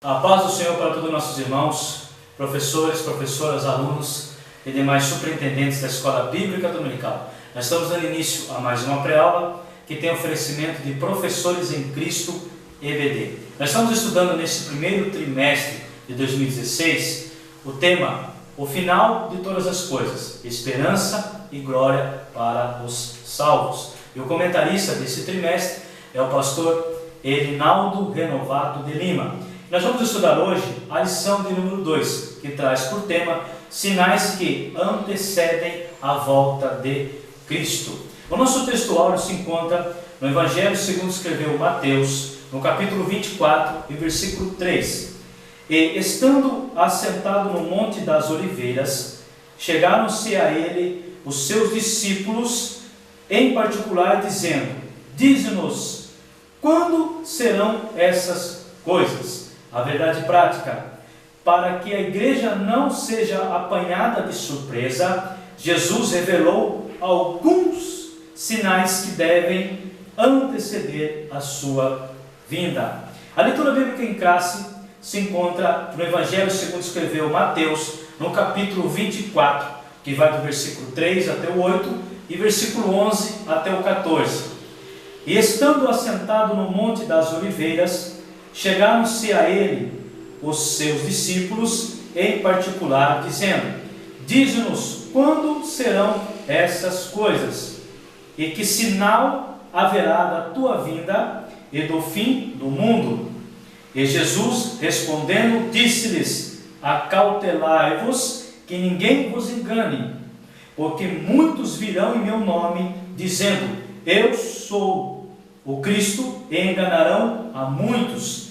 A paz do Senhor para todos os nossos irmãos, professores, professoras, alunos e demais superintendentes da Escola Bíblica Dominical. Nós estamos dando início a mais uma pré-aula que tem oferecimento de Professores em Cristo EBD. Nós estamos estudando nesse primeiro trimestre de 2016 o tema, o final de todas as coisas, esperança e glória para os salvos. E o comentarista desse trimestre é o pastor Erinaldo Renovato de Lima. Nós vamos estudar hoje a lição de número 2, que traz por tema sinais que antecedem a volta de Cristo. O nosso texto áureo se encontra no Evangelho segundo escreveu Mateus, no capítulo 24 e versículo 3. E estando assentado no Monte das Oliveiras, chegaram-se a ele os seus discípulos, em particular, dizendo: Dize-nos, quando serão essas coisas? A verdade prática, para que a igreja não seja apanhada de surpresa, Jesus revelou alguns sinais que devem anteceder a sua vinda. A leitura bíblica em classe se encontra no Evangelho segundo escreveu Mateus, no capítulo 24, que vai do versículo 3 até o 8 e versículo 11 até o 14. E estando assentado no Monte das Oliveiras, chegaram-se a ele os seus discípulos, em particular, dizendo: Dize-nos, quando serão essas coisas? E que sinal haverá da tua vinda e do fim do mundo? E Jesus, respondendo, disse-lhes: Acautelai-vos, que ninguém vos engane, porque muitos virão em meu nome, dizendo: Eu sou o Cristo, e enganarão a muitos.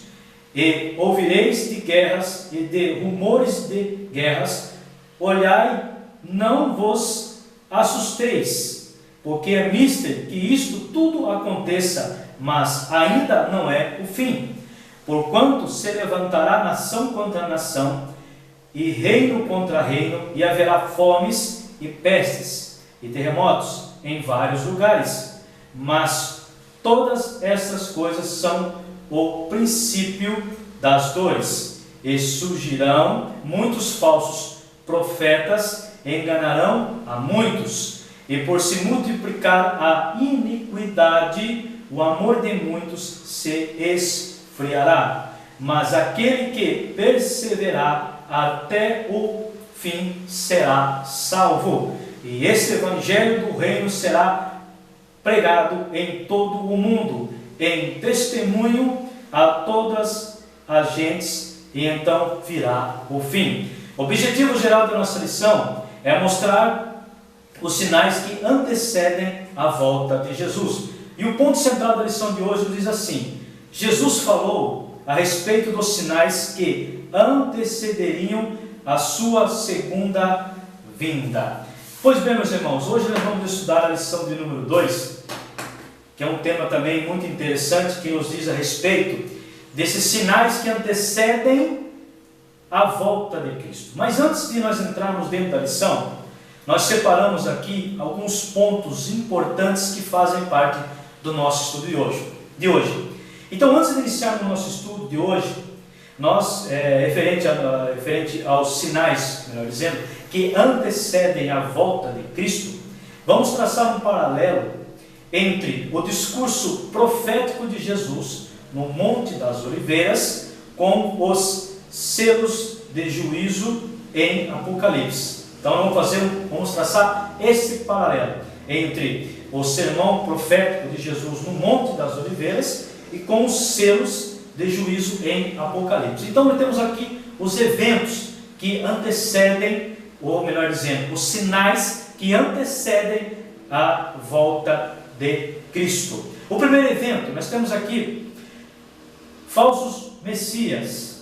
E ouvireis de guerras e de rumores de guerras. Olhai, não vos assusteis, porque é mister que isto tudo aconteça, mas ainda não é o fim. Porquanto se levantará nação contra nação, e reino contra reino, e haverá fomes e pestes e terremotos em vários lugares. Mas todas essas coisas são o princípio das dores, e surgirão muitos falsos profetas, enganarão a muitos, e por se multiplicar a iniquidade, o amor de muitos se esfriará. Mas aquele que perseverar até o fim será salvo. E este evangelho do reino será pregado em todo o mundo, em testemunho a todas as gentes, e então virá o fim. O objetivo geral da nossa lição é mostrar os sinais que antecedem a volta de Jesus. E o ponto central da lição de hoje diz assim: Jesus falou a respeito dos sinais que antecederiam a sua segunda vinda. Pois bem, meus irmãos, hoje nós vamos estudar a lição de número 2, que é um tema também muito interessante, que nos diz a respeito desses sinais que antecedem a volta de Cristo. Mas antes de nós entrarmos dentro da lição, nós separamos aqui alguns pontos importantes que fazem parte do nosso estudo de hoje. Então, antes de iniciarmos o nosso estudo de hoje, nós, referente aos sinais, melhor dizendo, que antecedem a volta de Cristo, vamos traçar um paralelo entre o discurso profético de Jesus no Monte das Oliveiras com os selos de juízo em Apocalipse. Então vamos traçar esse paralelo entre o sermão profético de Jesus no Monte das Oliveiras e com os selos de juízo em Apocalipse. Então nós temos aqui os eventos que antecedem, ou melhor dizendo, os sinais que antecedem a volta de Cristo. O primeiro evento, nós temos aqui falsos messias,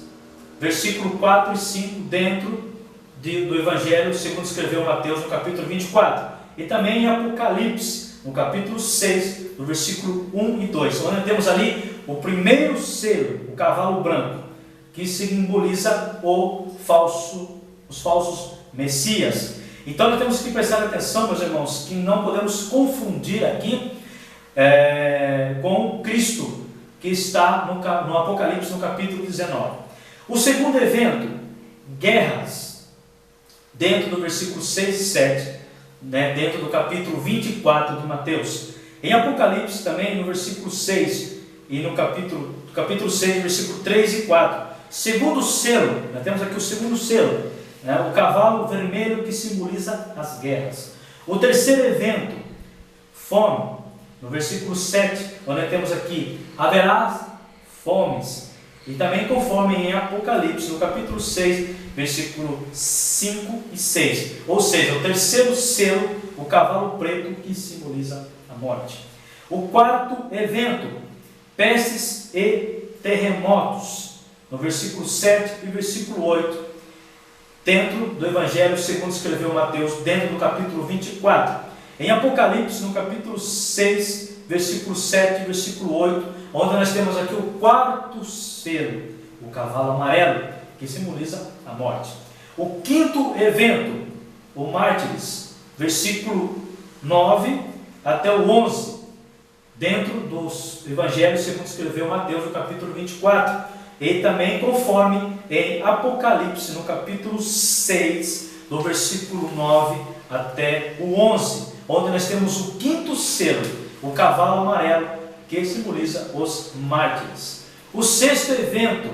versículo 4 e 5 dentro do Evangelho segundo escreveu Mateus, no capítulo 24, e também em Apocalipse, no capítulo 6, no versículo 1 e 2, onde temos ali o primeiro selo, o cavalo branco, que simboliza os falsos messias. Então nós temos que prestar atenção, meus irmãos, que não podemos confundir aqui com Cristo, que está no Apocalipse, no capítulo 19. O segundo evento, guerras, dentro do versículo 6 e 7, dentro do capítulo 24 de Mateus. Em Apocalipse também, no versículo 6 e no capítulo 6, versículo 3 e 4. Segundo selo, nós temos aqui o segundo selo, o cavalo vermelho que simboliza as guerras. O terceiro evento, fome, no versículo 7, onde nós temos aqui, haverá fomes. E também conforme em Apocalipse, no capítulo 6, versículo 5 e 6. Ou seja, o terceiro selo, o cavalo preto que simboliza a morte. O quarto evento, pestes e terremotos, no versículo 7 e versículo 8, dentro do Evangelho segundo escreveu Mateus, dentro do capítulo 24. Em Apocalipse, no capítulo 6, versículo 7 e versículo 8, onde nós temos aqui o quarto selo, o cavalo amarelo, que simboliza a morte. O quinto evento, o mártires, versículo 9 até o 11, dentro dos Evangelhos segundo escreveu Mateus, no capítulo 24, e também conforme em Apocalipse, no capítulo 6, do versículo 9 até o 11, onde nós temos o quinto selo, o cavalo amarelo, que simboliza os mártires. O sexto evento,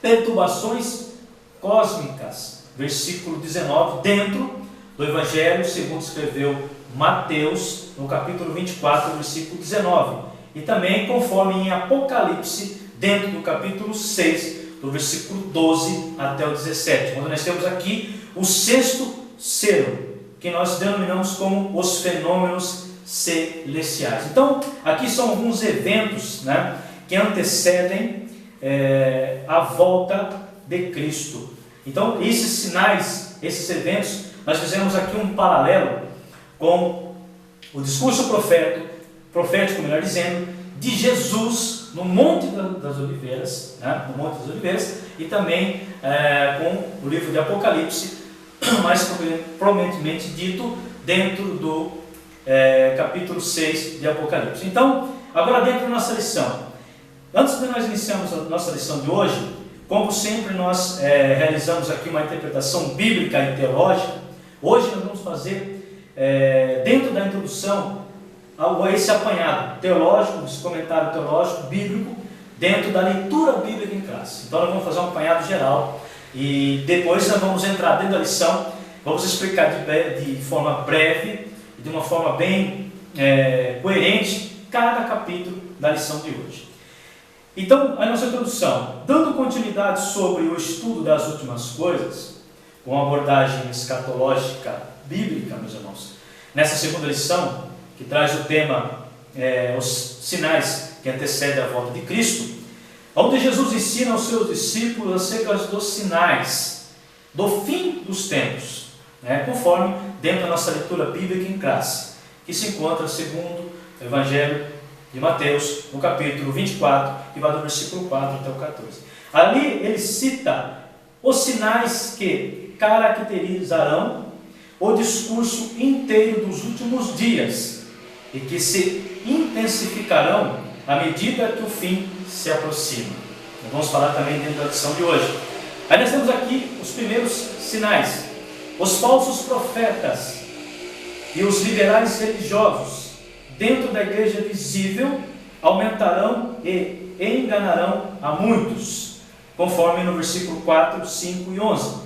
perturbações cósmicas, versículo 19, dentro do Evangelho segundo escreveu Mateus, no capítulo 24, versículo 19. E também conforme em Apocalipse, dentro do capítulo 6, do versículo 12 até o 17, onde nós temos aqui o sexto selo, que nós denominamos como os fenômenos celestiais. Então, aqui são alguns eventos, que antecedem a volta de Cristo. Então, esses sinais, esses eventos, nós fizemos aqui um paralelo com o discurso profético, melhor dizendo, de Jesus no Monte das Oliveiras, e também com o livro de Apocalipse, mais propriamente dito, dentro do capítulo 6 de Apocalipse. Então, agora dentro da nossa lição, antes de nós iniciarmos a nossa lição de hoje, como sempre nós realizamos aqui uma interpretação bíblica e teológica, hoje nós vamos fazer, dentro da introdução, a esse apanhado teológico, esse comentário teológico, bíblico, dentro da leitura bíblica em classe. Então nós vamos fazer um apanhado geral, e depois nós vamos entrar dentro da lição, vamos explicar de forma breve, de uma forma bem coerente, cada capítulo da lição de hoje. Então, a nossa introdução, dando continuidade sobre o estudo das últimas coisas, com abordagem escatológica bíblica, meus irmãos, nessa segunda lição, que traz o tema, os sinais que antecedem a volta de Cristo, onde Jesus ensina aos seus discípulos acerca dos sinais do fim dos tempos, conforme dentro da nossa leitura bíblica em classe, que se encontra segundo o Evangelho de Mateus, no capítulo 24, que vai do versículo 4 até o 14. Ali ele cita os sinais que caracterizarão o discurso inteiro dos últimos dias e que se intensificarão à medida que o fim se aproxima. Vamos falar também dentro da lição de hoje. Aí nós temos aqui os primeiros sinais. Os falsos profetas e os liberais religiosos dentro da igreja visível aumentarão e enganarão a muitos, conforme no versículo 4, 5 e 11.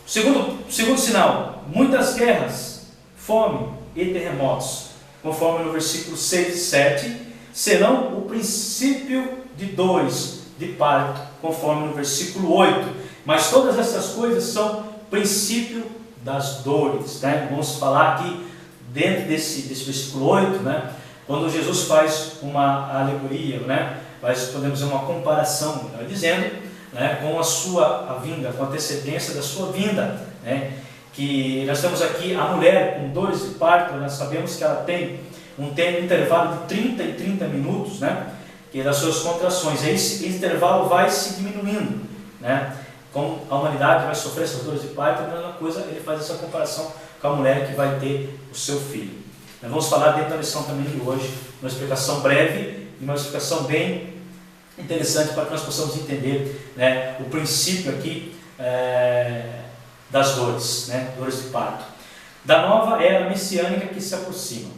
Segundo sinal, muitas guerras, fome e terremotos, conforme no versículo 6 e 7, serão o princípio de dores de parto, conforme no versículo 8. Mas todas essas coisas são princípio das dores. Vamos falar aqui dentro desse versículo 8, quando Jesus faz uma alegoria, podemos dizer uma comparação, melhor dizendo, com a sua vinda, com a antecedência da sua vinda, que nós temos aqui a mulher com dores de parto, nós sabemos que ela tem um intervalo de 30 e 30 minutos, que é das suas contrações. Esse intervalo vai se diminuindo, como a humanidade vai sofrer essas dores de parto, a mesma coisa, ele faz essa comparação com a mulher que vai ter o seu filho. Nós vamos falar dentro da lição também de hoje, uma explicação breve e uma explicação bem interessante para que nós possamos entender, né, o princípio aqui das dores, né, dores de parto. Da nova era messiânica que se aproxima.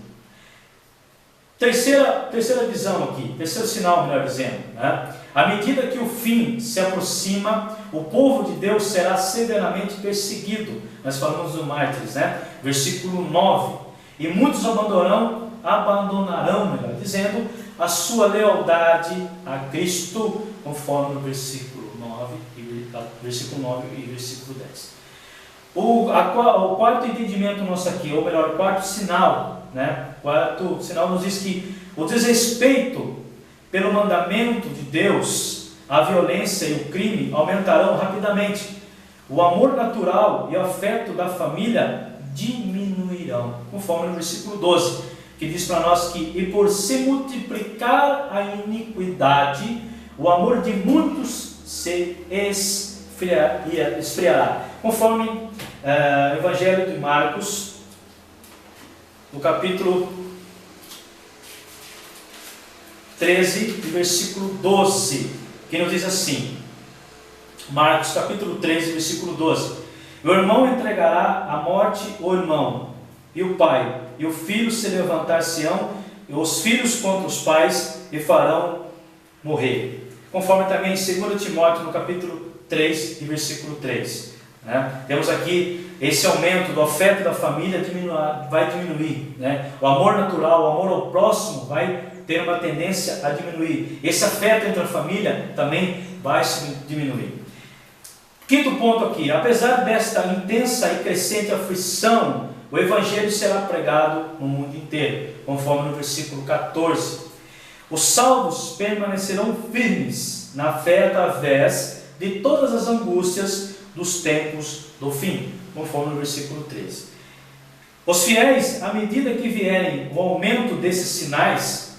Terceira visão aqui, terceiro sinal, melhor dizendo, né? À medida que o fim se aproxima, o povo de Deus será severamente perseguido. Nós falamos do mártires, né? Versículo 9. E muitos abandonarão, melhor dizendo, a sua lealdade a Cristo, conforme o versículo 9 e versículo 10. O quarto entendimento nosso aqui, ou melhor, o quarto sinal, né? O quarto sinal nos diz que o desrespeito pelo mandamento de Deus, a violência e o crime aumentarão rapidamente. O amor natural e o afeto da família diminuirão, conforme no versículo 12, que diz para nós que e por se multiplicar a iniquidade, o amor de muitos se esfriará. Conforme o Evangelho de Marcos, no capítulo 13, versículo 12, que nos diz assim, Marcos capítulo 13, versículo 12: o irmão entregará à morte o irmão, e o pai, e o filho se levantar-se-ão, e os filhos contra os pais, e farão morrer. Conforme também em 2 Timóteo, no capítulo 3, versículo 3. Né? Temos aqui esse aumento do afeto da família vai diminuir. Né? O amor natural, o amor ao próximo vai ter uma tendência a diminuir. Esse afeto entre a família também vai se diminuir. Quinto ponto aqui, apesar desta intensa e crescente aflição, o Evangelho será pregado no mundo inteiro, conforme no versículo 14. Os salvos permanecerão firmes na fé através de todas as angústias dos tempos do fim, conforme no versículo 13. Os fiéis, à medida que vierem o aumento desses sinais,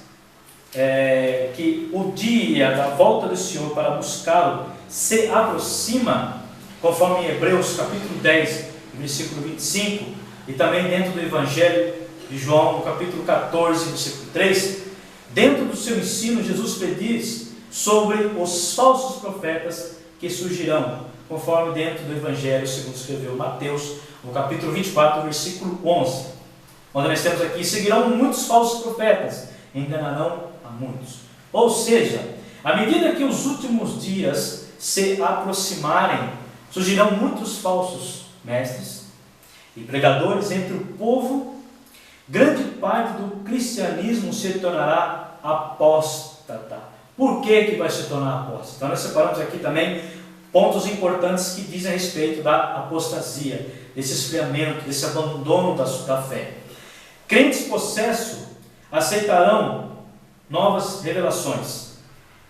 que o dia da volta do Senhor para buscá-lo se aproxima, conforme em Hebreus capítulo 10, versículo 25, e também dentro do Evangelho de João, no capítulo 14, versículo 3, dentro do seu ensino, Jesus prediz sobre os falsos profetas que surgirão, conforme dentro do Evangelho, segundo escreveu Mateus, no capítulo 24, versículo 11, onde nós temos aqui, seguirão muitos falsos profetas, enganarão a muitos. Ou seja, à medida que os últimos dias se aproximarem, surgirão muitos falsos mestres e pregadores entre o povo. Grande parte do cristianismo se tornará apóstata. Por que vai se tornar apóstata? Então nós separamos aqui também pontos importantes que dizem a respeito da apostasia, desse esfriamento, desse abandono da fé. Crentes possessos aceitarão novas revelações,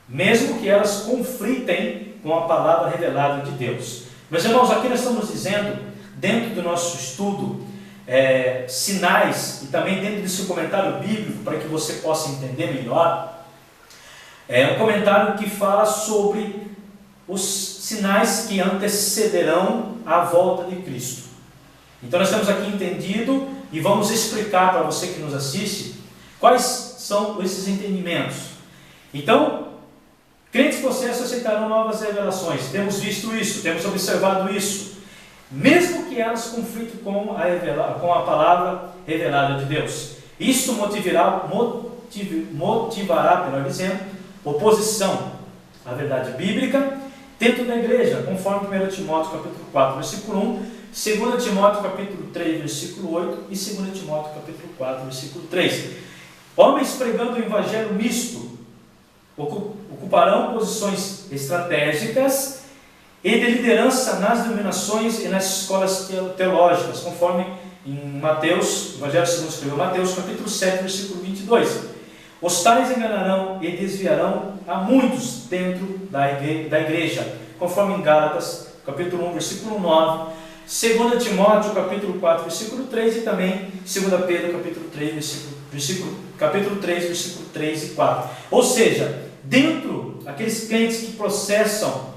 mesmo que elas conflitem com a palavra revelada de Deus. Meus irmãos, aqui nós estamos dizendo, dentro do nosso estudo, sinais, e também dentro desse comentário bíblico, para que você possa entender melhor, um comentário que fala sobre os sinais que antecederão a volta de Cristo. Então nós temos aqui entendido e vamos explicar para você que nos assiste quais são esses entendimentos. Então, crentes possessos aceitarão novas revelações. Temos visto isso, temos observado isso, mesmo que elas conflitem com a palavra revelada de Deus. Isto motivará, melhor dizendo, oposição à verdade bíblica dentro da igreja, conforme 1 Timóteo capítulo 4, versículo 1, 2 Timóteo capítulo 3, versículo 8 e 2 Timóteo capítulo 4, versículo 3. Homens pregando o evangelho misto ocuparão posições estratégicas e de liderança nas denominações e nas escolas teológicas, conforme em Mateus, Evangelho segundo escreveu Mateus, capítulo 7, versículo 22. Os tais enganarão e desviarão a muitos dentro da igreja, conforme em Gálatas, capítulo 1, versículo 9, 2 Timóteo, capítulo 4, versículo 3 e também 2 Pedro, capítulo 3, capítulo 3, versículo 3 e 4. Ou seja, dentro aqueles crentes que processam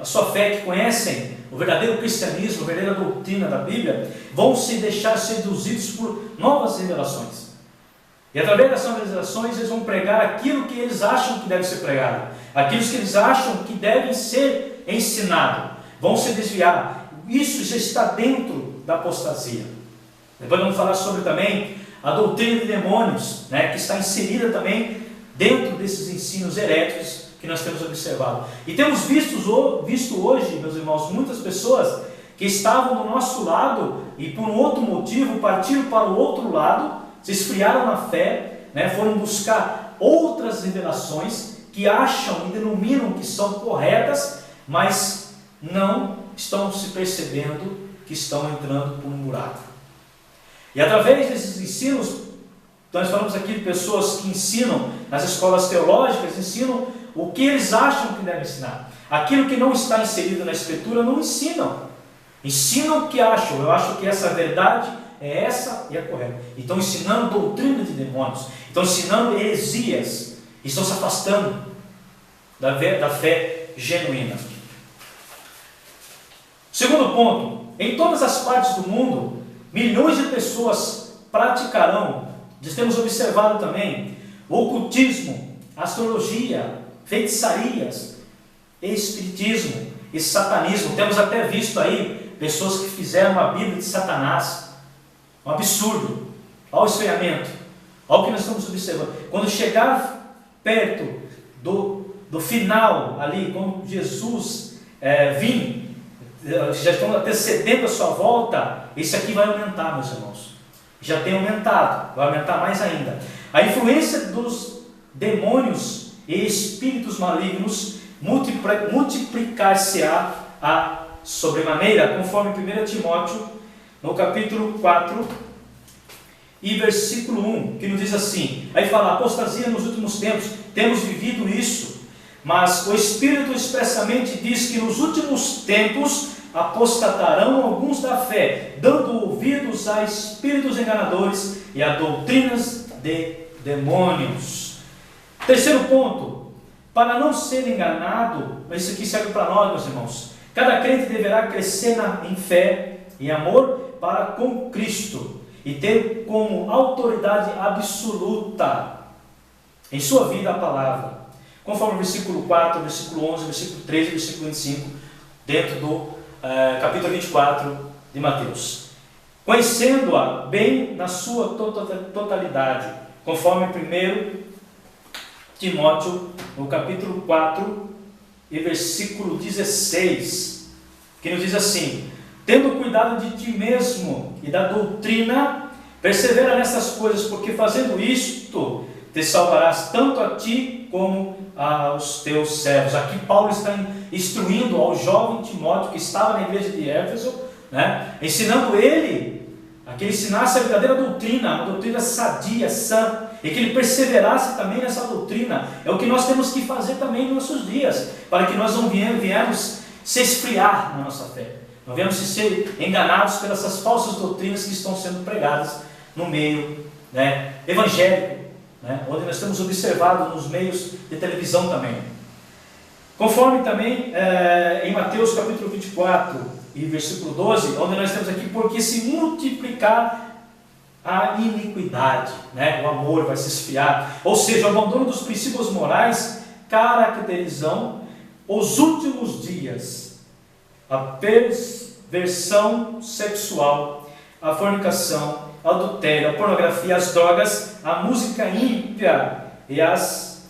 a sua fé, que conhecem o verdadeiro cristianismo, a verdadeira doutrina da Bíblia, vão se deixar seduzidos por novas revelações. E através dessas organizações eles vão pregar aquilo que eles acham que deve ser pregado, aquilo que eles acham que deve ser ensinado, vão se desviar. Isso já está dentro da apostasia. Depois vamos falar sobre também a doutrina de demônios, né, que está inserida também dentro desses ensinos heréticos que nós temos observado. E temos visto hoje, meus irmãos, muitas pessoas que estavam do nosso lado e por um outro motivo partiram para o outro lado, se esfriaram na fé, né, foram buscar outras revelações que acham e denominam que são corretas, mas não estão se percebendo que estão entrando por um buraco. E através desses ensinos, nós falamos aqui de pessoas que ensinam nas escolas teológicas, ensinam o que eles acham que devem ensinar. Aquilo que não está inserido na Escritura não ensinam. Ensinam o que acham. Eu acho que essa verdade é essa e é correta. E estão ensinando doutrina de demônios. Estão ensinando heresias. E estão se afastando da fé genuína. Segundo ponto. Em todas as partes do mundo, milhões de pessoas praticarão, nós temos observado também, o ocultismo, astrologia, feitiçarias, espiritismo e satanismo. Temos até visto aí pessoas que fizeram uma Bíblia de Satanás. Um absurdo. Olha o esfriamento. Olha o que nós estamos observando. Quando chegar perto do final ali, quando Jesus vir, já estão antecedendo a sua volta, isso aqui vai aumentar, meus irmãos. Já tem aumentado, vai aumentar mais ainda. A influência dos demônios e espíritos malignos multiplicar-se-á a sobremaneira, conforme 1 Timóteo, no capítulo 4 e versículo 1, que nos diz assim, aí fala, apostasia nos últimos tempos, temos vivido isso, mas o Espírito expressamente diz que nos últimos tempos apostatarão alguns da fé, dando ouvidos a espíritos enganadores e a doutrinas de demônios. Terceiro ponto, para não ser enganado, isso aqui serve para nós, meus irmãos, cada crente deverá crescer em fé e amor para com Cristo e ter como autoridade absoluta em sua vida a palavra, conforme o versículo 4, versículo 11, versículo 13 e versículo 25, dentro do capítulo 24 de Mateus. Conhecendo-a bem na sua totalidade, conforme 1 Timóteo, no capítulo 4 e versículo 16, que nos diz assim, tendo cuidado de ti mesmo e da doutrina, persevera nessas coisas, porque fazendo isto, te salvarás tanto a ti como aos teus servos. Aqui Paulo está instruindo ao jovem Timóteo, que estava na igreja de Éfeso, né, ensinando ele a que ele ensinasse a verdadeira doutrina, uma doutrina sadia, sã, e que ele perseverasse também nessa doutrina. É o que nós temos que fazer também nos nossos dias, para que nós não viemos se esfriar na nossa fé, não viemos ser enganados pelas essas falsas doutrinas que estão sendo pregadas no meio, né, evangélico, né, onde nós temos observado nos meios de televisão também. Conforme também em Mateus capítulo 24 e versículo 12, onde nós temos aqui, porque se multiplicar a iniquidade, né, o amor vai se esfriar, ou seja, o abandono dos princípios morais caracterizam os últimos dias, a perversão sexual, a fornicação, a adultério, a pornografia, as drogas, a música ímpia e as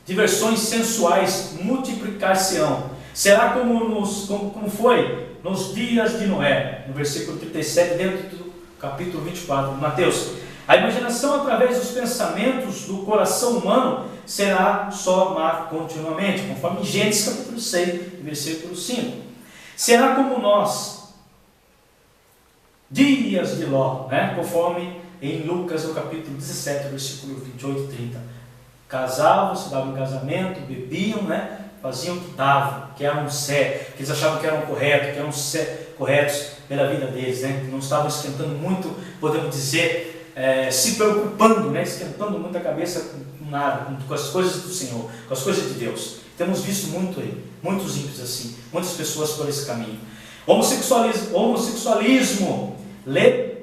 diversões sensuais multiplicar-se-ão. Será como foi nos dias de Noé, no versículo 37, dentro do capítulo 24 de Mateus. A imaginação através dos pensamentos do coração humano será só má continuamente, conforme Gênesis capítulo 6, versículo 5. Será como nós, dias de Ló, né? Conforme em Lucas, no capítulo 17, versículo 28 e 30. Casavam, se davam em casamento, bebiam, né? Faziam o que davam, que eram que eles achavam que eram corretos, que eram corretos pela vida deles, né? Não estavam esquentando muito, podemos dizer, se preocupando, né? Esquentando muito a cabeça com nada, com as coisas do Senhor, com as coisas de Deus. Temos visto muito aí, muitos ímpios assim, muitas pessoas por esse caminho. Homossexualismo,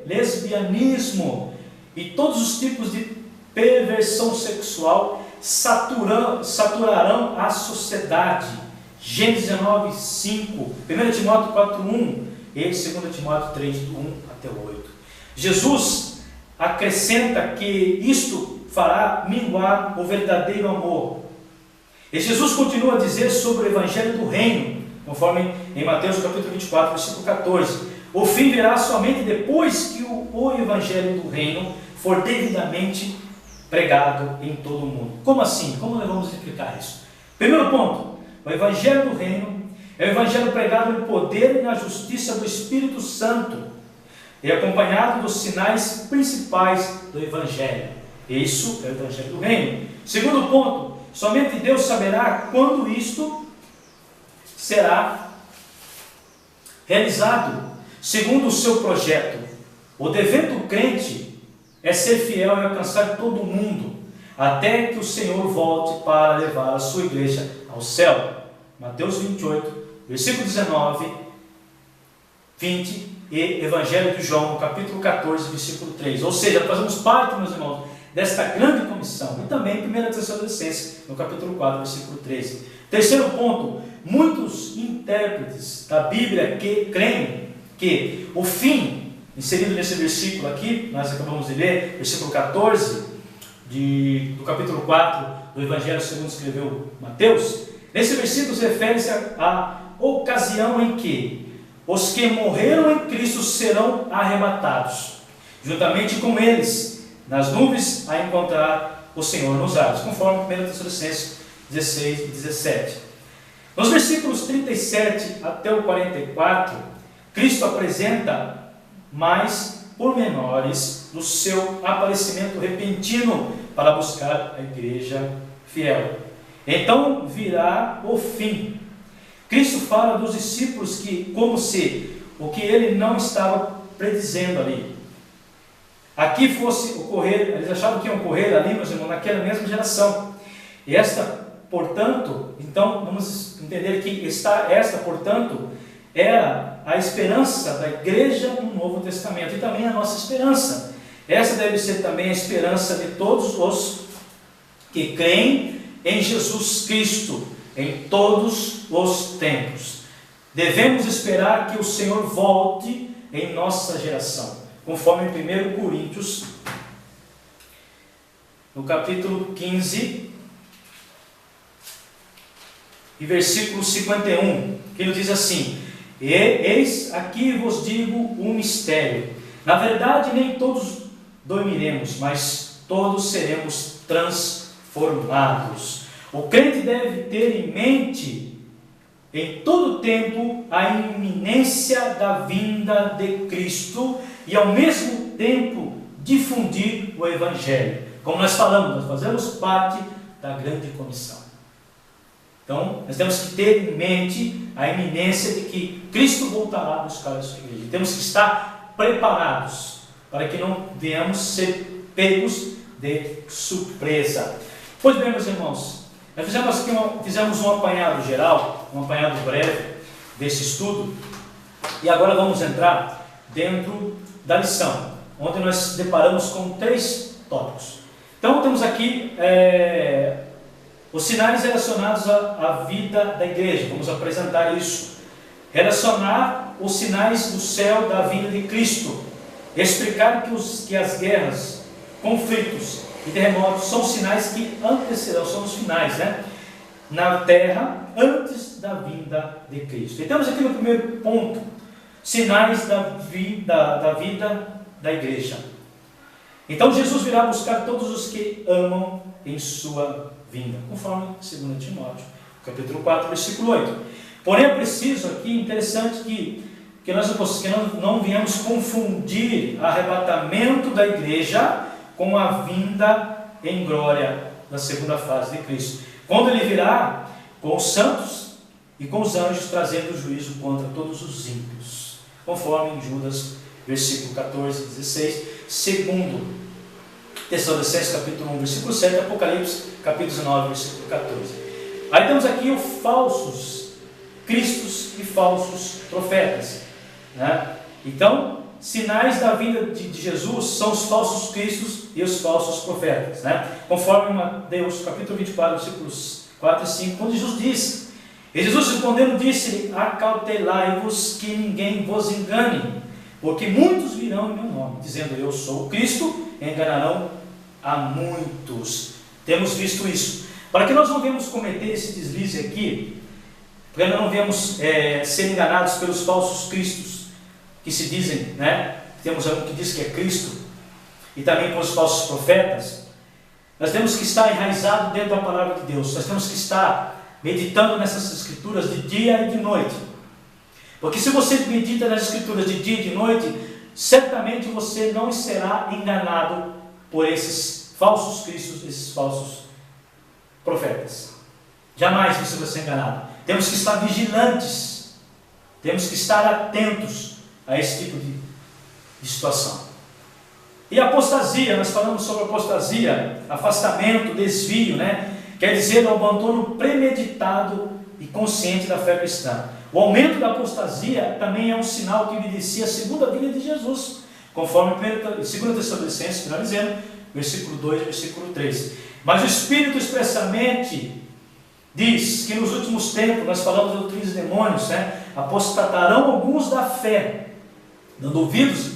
lesbianismo e todos os tipos de perversão sexual saturarão a sociedade. Gênesis 19, 5, 1 Timóteo 4, 1 e 2 Timóteo 3, do 1 até o 8. Jesus acrescenta que isto fará minguar o verdadeiro amor. E Jesus continua a dizer sobre o Evangelho do Reino, conforme em Mateus capítulo 24, versículo 14. O fim virá somente depois que o Evangelho do Reino for devidamente pregado em todo o mundo. Como assim? Como nós vamos explicar isso? Primeiro ponto, o Evangelho do Reino é o Evangelho pregado no poder e na justiça do Espírito Santo e acompanhado dos sinais principais do Evangelho. Isso é o Evangelho do Reino. Segundo ponto, somente Deus saberá quando isto será realizado segundo o seu projeto. O dever do crente é ser fiel e alcançar todo mundo, até que o Senhor volte para levar a sua igreja ao céu. Mateus 28, versículo 19, 20 e Evangelho de João, capítulo 14, versículo 3. Ou seja, fazemos parte, meus irmãos, desta grande comissão. E também em 1 Tessalonicenses, no capítulo 4, versículo 13. Terceiro ponto, muitos intérpretes da Bíblia que creem que o fim, inserido nesse versículo aqui, nós acabamos de ler, versículo 14, do capítulo 4 do Evangelho segundo escreveu Mateus, nesse versículo se refere-se à ocasião em que os que morreram em Cristo serão arrebatados, juntamente com eles, nas nuvens, a encontrar o Senhor nos ares, conforme 1 Tessalonicenses 16 e 17. Nos versículos 37 até o 44, Cristo apresenta mais pormenores do seu aparecimento repentino para buscar a igreja fiel. Então virá o fim. Cristo fala dos discípulos que, como se o que ele não estava predizendo ali, aqui fosse ocorrer, eles achavam que iam ocorrer ali, meus irmãos, naquela mesma geração. E portanto, então vamos entender que esta, portanto, era a esperança da igreja no Novo Testamento e também a nossa esperança. Essa deve ser também a esperança de todos os que creem em Jesus Cristo em todos os tempos. Devemos esperar que o Senhor volte em nossa geração, conforme 1 Coríntios, no capítulo 15 e versículo 51, que nos diz assim: eis aqui vos digo um mistério. Na verdade, nem todos dormiremos, mas todos seremos transformados. O crente deve ter em mente, em todo tempo, a iminência da vinda de Cristo e, ao mesmo tempo, difundir o Evangelho. Como nós falamos, nós fazemos parte da grande comissão. Então, nós temos que ter em mente a iminência de que Cristo voltará a buscar a sua igreja. Temos que estar preparados para que não venhamos ser pegos de surpresa. Pois bem, meus irmãos, nós fizemos um apanhado geral, um apanhado breve desse estudo, e agora vamos entrar dentro da lição, onde nós deparamos com 3 tópicos. Então, temos aqui os sinais relacionados à vida da igreja. Vamos apresentar isso. Relacionar os sinais do céu da vinda de Cristo. Explicar que as guerras, conflitos e terremotos são sinais que antecederão, são os finais, na terra, antes da vinda de Cristo. E temos aqui no primeiro ponto, sinais da vida da igreja. Então Jesus virá buscar todos os que amam em sua vinda, conforme 2 Timóteo, capítulo 4, versículo 8. Porém, é preciso aqui, interessante, que nós não venhamos confundir arrebatamento da igreja com a vinda em glória da segunda fase de Cristo, quando ele virá com os santos e com os anjos, trazendo juízo contra todos os ímpios, conforme em Judas, versículo 14 e 16, segundo Tessalonicenses capítulo 1, versículo 7, Apocalipse capítulo 19, versículo 14. Aí temos aqui os falsos cristos e falsos profetas, Então, sinais da vinda de Jesus são os falsos cristos e os falsos profetas, né? Conforme Mateus capítulo 24, versículos 4 e 5, quando Jesus diz, e Jesus respondendo disse-lhe, acautelai-vos que ninguém vos engane, porque muitos virão em meu nome, dizendo eu sou o Cristo, e enganarão a muitos. Temos visto isso. Para que nós não venhamos cometer esse deslize aqui, para que não venhamos ser enganados pelos falsos cristos, que se dizem, né? Temos um que diz que é Cristo, e também pelos falsos profetas, nós temos que estar enraizados dentro da palavra de Deus, nós temos que estar meditando nessas escrituras de dia e de noite, porque se você medita nas escrituras de dia e de noite, certamente você não será enganado por esses falsos cristos, esses falsos profetas. Jamais você vai ser enganado. Temos que estar vigilantes, temos que estar atentos a esse tipo de situação. E apostasia, nós falamos sobre apostasia, afastamento, desvio, né? Quer dizer, o abandono premeditado e consciente da fé cristã. O aumento da apostasia também é um sinal que evidencia a segunda vinda de Jesus, conforme 2 Tessalonicenses, melhor dizendo, versículo 2 e versículo 3. Mas o Espírito expressamente diz que nos últimos tempos, nós falamos de doutrinas de demônios, né? Apostatarão alguns da fé, dando ouvidos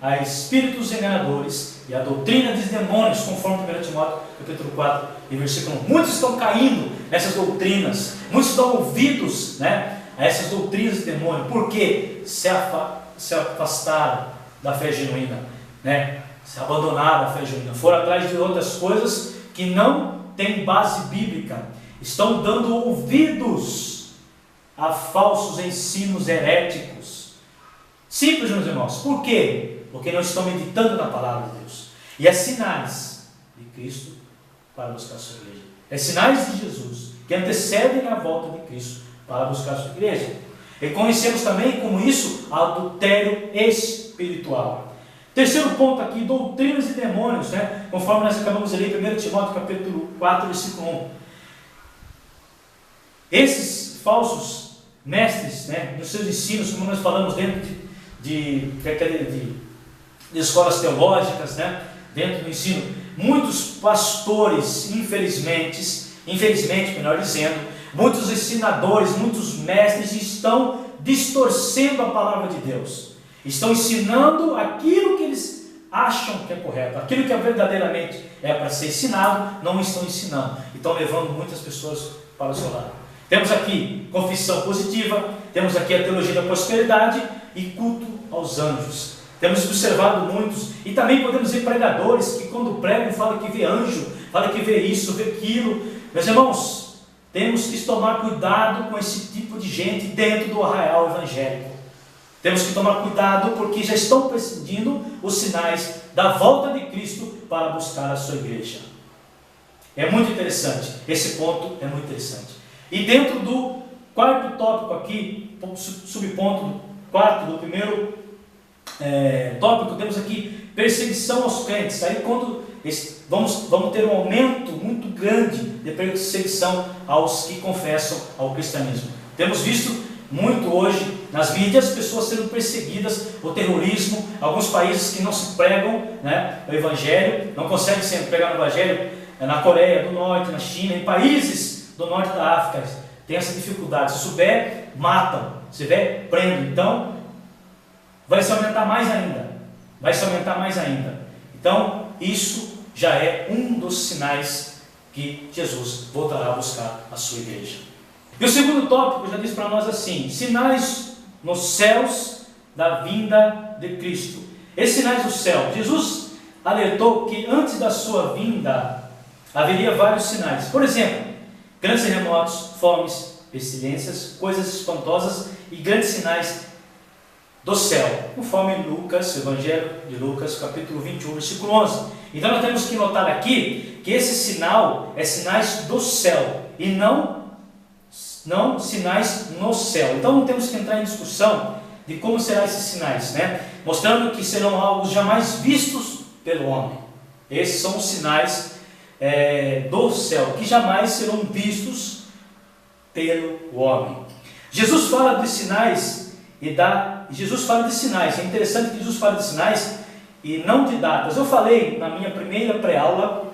a espíritos enganadores e a doutrina dos demônios, conforme 1 Timóteo capítulo 4 e versículo 1. Muitos estão caindo nessas doutrinas, muitos estão ouvidos, né, a essas doutrinas de demônio, porque se afastaram da fé genuína, né, se abandonaram da fé genuína, foram atrás de outras coisas que não têm base bíblica, estão dando ouvidos a falsos ensinos heréticos. Simples, meus irmãos. Por quê? Porque não estão meditando na palavra de Deus. E é sinais de Cristo para buscar a sua igreja. É sinais de Jesus que antecedem a volta de Cristo para buscar a sua igreja. E conhecemos também como isso adultério espiritual. Terceiro ponto aqui, doutrinas de demônios, né? Conforme nós acabamos de ler em 1 Timóteo capítulo 4, versículo 1. Esses falsos mestres, né, nos seus ensinos, como nós falamos dentro de escolas teológicas, né, dentro do ensino, muitos pastores, infelizmente, melhor dizendo, muitos ensinadores, muitos mestres estão distorcendo a palavra de Deus, estão ensinando aquilo que eles acham que é correto, aquilo que verdadeiramente é para ser ensinado, não estão ensinando, e estão levando muitas pessoas para o seu lado. Temos aqui confissão positiva, temos aqui a teologia da prosperidade e culto aos anjos. Temos observado muitos, e também podemos ver pregadores que quando pregam falam que vê anjo, falam que vê isso, vê aquilo. Meus irmãos, temos que tomar cuidado com esse tipo de gente dentro do arraial evangélico. Temos que tomar cuidado porque já estão precedindo os sinais da volta de Cristo para buscar a sua igreja. É muito interessante, esse ponto é muito interessante. E dentro do quarto tópico aqui, subponto do quarto, do primeiro tópico, temos aqui perseguição aos crentes. Aí quando vamos ter um aumento muito grande de perseguição aos que confessam ao cristianismo. Temos visto muito hoje nas mídias pessoas sendo perseguidas, o terrorismo, alguns países que não se pregam, né, o evangelho, não conseguem se pregar no evangelho, na Coreia do Norte, na China, em países do norte da África, tem essa dificuldade. Se souber, matam. Se souber, prendem. Então, vai se aumentar mais ainda. Vai se aumentar mais ainda. Então, isso já é um dos sinais que Jesus voltará a buscar a sua igreja. E o segundo tópico já diz para nós assim: sinais nos céus da vinda de Cristo. Esses sinais do céu, Jesus alertou que antes da sua vinda haveria vários sinais. Por exemplo, grandes terremotos, fomes, pestilências, coisas espantosas e grandes sinais do céu, conforme Lucas, o Evangelho de Lucas, capítulo 21, versículo 11. Então nós temos que notar aqui que esse sinal é sinais do céu e não sinais no céu. Então não temos que entrar em discussão de como serão esses sinais, né? Mostrando que serão algo jamais vistos pelo homem. Esses são os sinais do céu, que jamais serão vistos pelo homem. Jesus fala dos sinais e Jesus fala de sinais. É interessante que Jesus fala de sinais e não de datas. Eu falei na minha primeira pré-aula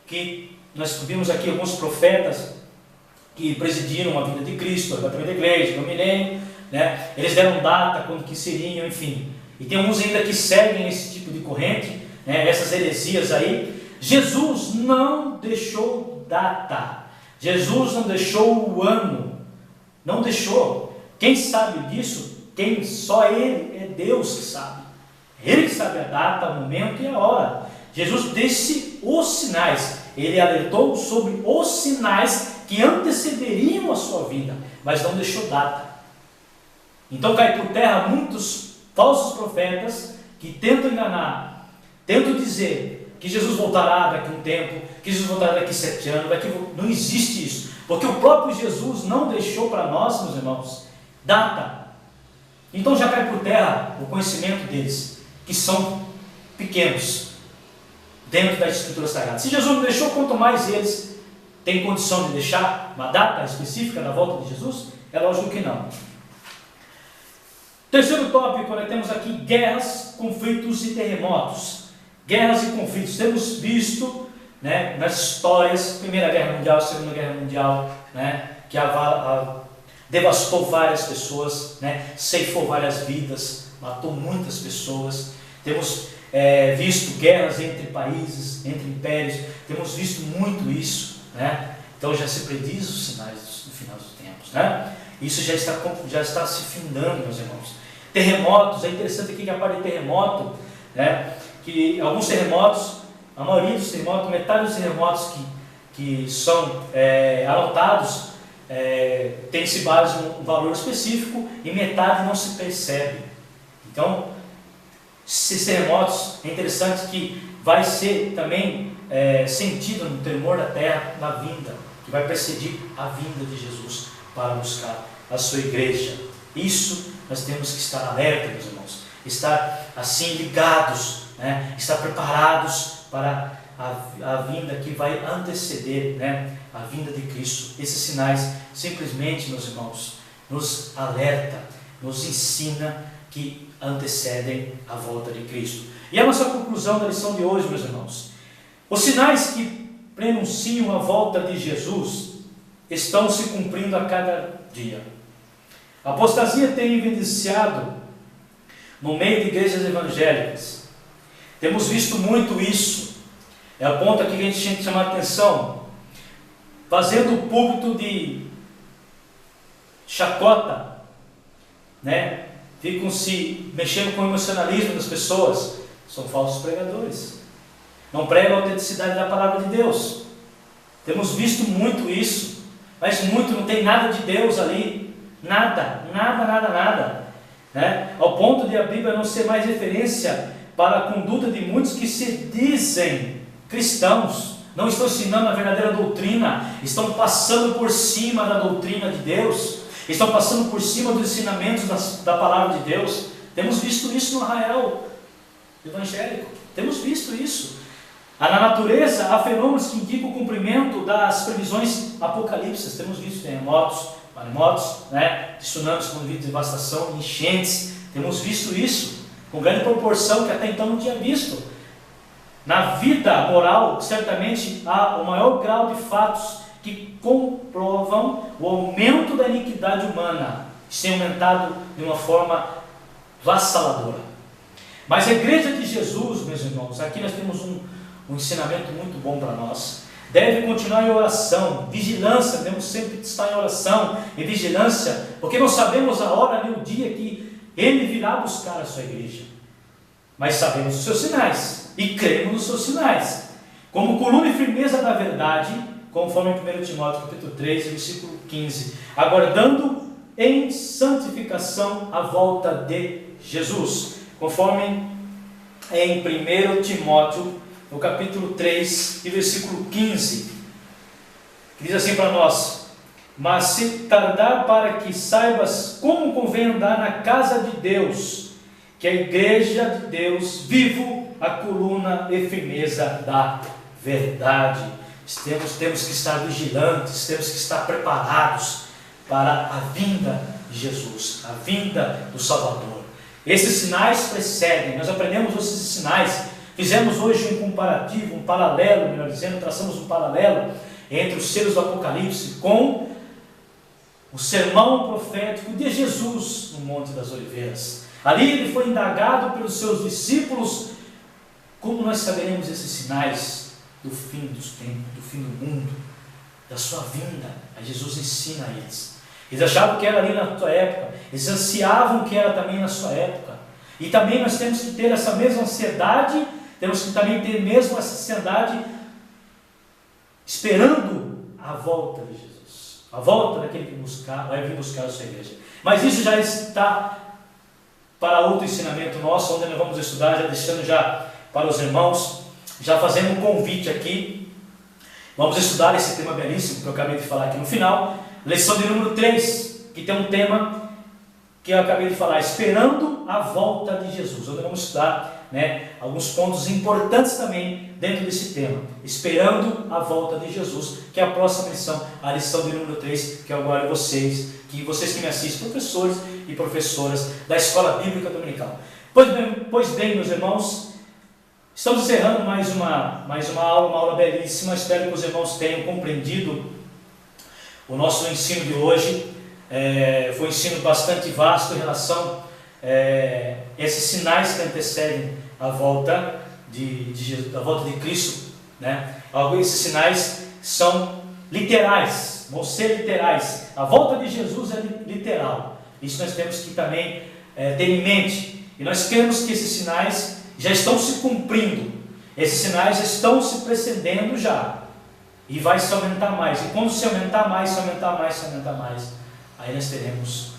que nós vimos aqui alguns profetas que presidiram a vida de Cristo, o arrebatamento da igreja, no milênio, né? Eles deram data, quando que seriam, enfim. E tem uns ainda que seguem esse tipo de corrente, né? Essas heresias aí. Jesus não deixou data, Jesus não deixou o ano, não deixou. Quem sabe disso? Só Ele, é Deus que sabe. Ele que sabe a data, o momento e a hora. Jesus disse os sinais, Ele alertou sobre os sinais que antecederiam a sua vida, mas não deixou data. Então cai por terra muitos falsos profetas que tentam enganar, tentam dizer que Jesus voltará daqui a um tempo, que Jesus voltará daqui a 7 anos, não existe isso, porque o próprio Jesus não deixou para nós, meus irmãos, data. Então já cai por terra o conhecimento deles, que são pequenos, dentro da Escritura Sagrada. Se Jesus não deixou, quanto mais eles têm condição de deixar uma data específica da volta de Jesus? É lógico que não. Terceiro tópico, nós temos aqui guerras, conflitos e terremotos. Guerras e conflitos. Temos visto, né, nas histórias, Primeira Guerra Mundial, Segunda Guerra Mundial, né, que devastou várias pessoas, né, ceifou várias vidas, matou muitas pessoas. Temos visto guerras entre países, entre impérios, temos visto muito isso, né? Então já se prediz os sinais do final dos tempos, né? Isso já está se findando, meus irmãos. Terremotos, é interessante aqui que a parte de terremoto, né? Que alguns terremotos, a maioria dos terremotos, metade dos terremotos que são anotados, tem-se base um valor específico e metade não se percebe. Então, esses terremotos, é interessante que vai ser também sentido no tremor da terra na vinda, que vai precedir a vinda de Jesus para buscar a sua igreja. Isso nós temos que estar alerta, meus irmãos, estar assim ligados, né? Estar preparados para a vinda que vai anteceder, né, a vinda de Cristo. Esses sinais simplesmente, meus irmãos, nos alerta, nos ensina que antecedem a volta de Cristo. E a nossa conclusão da lição de hoje, meus irmãos: os sinais que prenunciam a volta de Jesus estão se cumprindo a cada dia. A apostasia tem evidenciado no meio de igrejas evangélicas. Temos visto muito isso. É o ponto aqui que a gente tinha que chamar a atenção. Fazendo o púlpito de chacota, né? Ficam se mexendo com o emocionalismo das pessoas. São falsos pregadores. Não pregam a autenticidade da palavra de Deus. Temos visto muito isso. Mas muito, não tem nada de Deus ali. Nada. Né? Ao ponto de a Bíblia não ser mais referência para a conduta de muitos que se dizem cristãos. Não estão ensinando a verdadeira doutrina. Estão passando por cima da doutrina de Deus. Estão passando por cima dos ensinamentos da palavra de Deus. Temos visto isso no arraial evangélico. Temos visto isso. Na natureza há fenômenos que indicam o cumprimento das previsões apocalípticas. Temos visto terremotos, maremotos, né? Tsunamis com devastação, enchentes. Temos visto isso com grande proporção que até então não tinha visto. Na vida moral, certamente há o maior grau de fatos que comprovam o aumento da iniquidade humana, que tem aumentado de uma forma vassaladora. Mas a igreja de Jesus, meus irmãos, aqui nós temos um ensinamento muito bom para nós. Deve continuar em oração, vigilância, devemos sempre estar em oração e vigilância, porque não sabemos a hora nem o dia que Ele virá buscar a sua igreja. Mas sabemos os seus sinais e cremos nos seus sinais, como coluna e firmeza da verdade, conforme em 1 Timóteo capítulo 3, versículo 15, aguardando em santificação a volta de Jesus, conforme em 1 Timóteo, no capítulo 3, e versículo 15, que diz assim para nós: mas se tardar para que saibas como convém andar na casa de Deus, que é a igreja de Deus, vivo, a coluna e firmeza da verdade. Temos que estar vigilantes, temos que estar preparados para a vinda de Jesus, a vinda do Salvador. Esses sinais precedem, nós aprendemos esses sinais, fizemos hoje um comparativo, um paralelo, melhor dizendo, traçamos um paralelo entre os selos do Apocalipse com o sermão profético de Jesus no Monte das Oliveiras. Ali ele foi indagado pelos seus discípulos: como nós saberemos esses sinais do fim dos tempos, do fim do mundo, da sua vinda? Aí Jesus ensina a eles. Eles achavam que era ali na sua época, eles ansiavam que era também na sua época. E também nós temos que ter essa mesma ansiedade, temos que também ter mesmo essa ansiedade esperando a volta de Jesus, a volta daquele que vai vir buscar a sua igreja. Mas isso já está para outro ensinamento nosso, onde nós vamos estudar, já deixando já para os irmãos, já fazendo um convite aqui. Vamos estudar esse tema belíssimo que eu acabei de falar aqui no final, lição de número 3, que tem um tema que eu acabei de falar, esperando a volta de Jesus. Onde vamos estudar, alguns pontos importantes também dentro desse tema, esperando a volta de Jesus, que é a próxima lição, a lição de número 3, que eu aguardo vocês que me assistem, professores e professoras da Escola Bíblica Dominical. Pois bem, meus irmãos, estamos encerrando mais uma aula belíssima. Espero que os irmãos tenham compreendido o nosso ensino de hoje. Foi um ensino bastante vasto em relação a esses sinais que antecedem a volta a volta de Cristo. Esses sinais são literais, vão ser literais. A volta de Jesus é literal. Isso nós temos que também ter em mente. E nós queremos que esses sinais já estão se cumprindo. Esses sinais estão se precedendo já. E vai se aumentar mais. E quando se aumentar mais, aí nós teremos,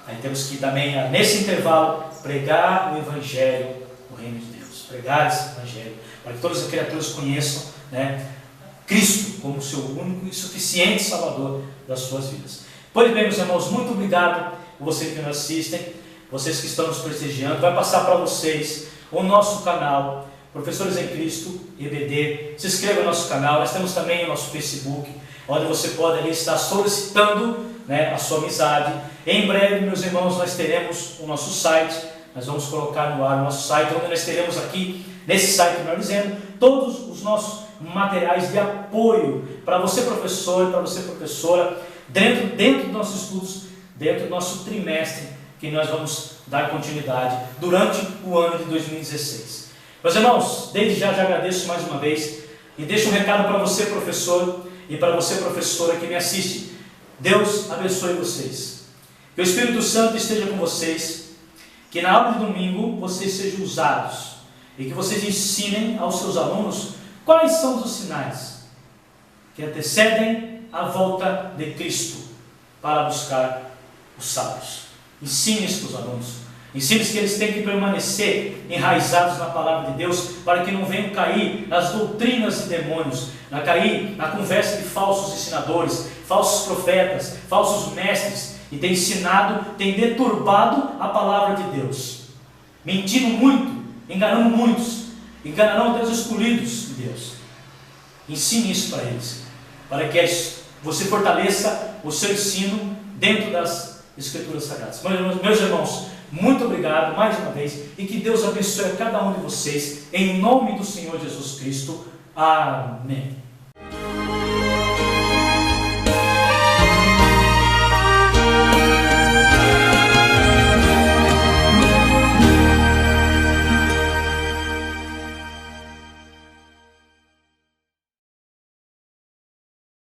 aí temos que também, nesse intervalo, pregar o Evangelho, o Reino de Deus. Pregar esse Evangelho, para que todas as criaturas conheçam, Cristo como o seu único e suficiente Salvador das suas vidas. Pois bem, meus irmãos, muito obrigado por vocês que nos assistem, vocês que estão nos prestigiando. Vai passar para vocês o nosso canal, Professores em Cristo, EBD. Se inscreva no nosso canal. Nós temos também o nosso Facebook, onde você pode ali estar solicitando a sua amizade. Em breve, meus irmãos, nós teremos o nosso site. Nós vamos colocar no ar o nosso site, onde nós teremos aqui, nesse site, melhor dizendo, todos os nossos materiais de apoio para você, professor, e para você, professora, dentro dos nossos estudos, dentro do nosso trimestre, que nós vamos dar continuidade durante o ano de 2016. Meus irmãos, desde já agradeço mais uma vez e deixo um recado para você, professor, e para você, professora, que me assiste. Deus abençoe vocês. Que o Espírito Santo esteja com vocês. Que na aula de domingo vocês sejam usados e que vocês ensinem aos seus alunos quais são os sinais que antecedem a volta de Cristo para buscar os salvos. Ensine isso para os alunos. Ensine que eles têm que permanecer enraizados na palavra de Deus, para que não venham cair nas doutrinas de demônios, cair na conversa de falsos ensinadores, falsos profetas, falsos mestres, e tem ensinado, tem deturbado a palavra de Deus, mentindo muito, enganando muitos, enganarão até os escolhidos de Deus. Ensine isso para eles, para que você fortaleça o seu ensino dentro das Escrituras Sagradas. Meus irmãos, muito obrigado mais uma vez, e que Deus abençoe a cada um de vocês, em nome do Senhor Jesus Cristo. Amém.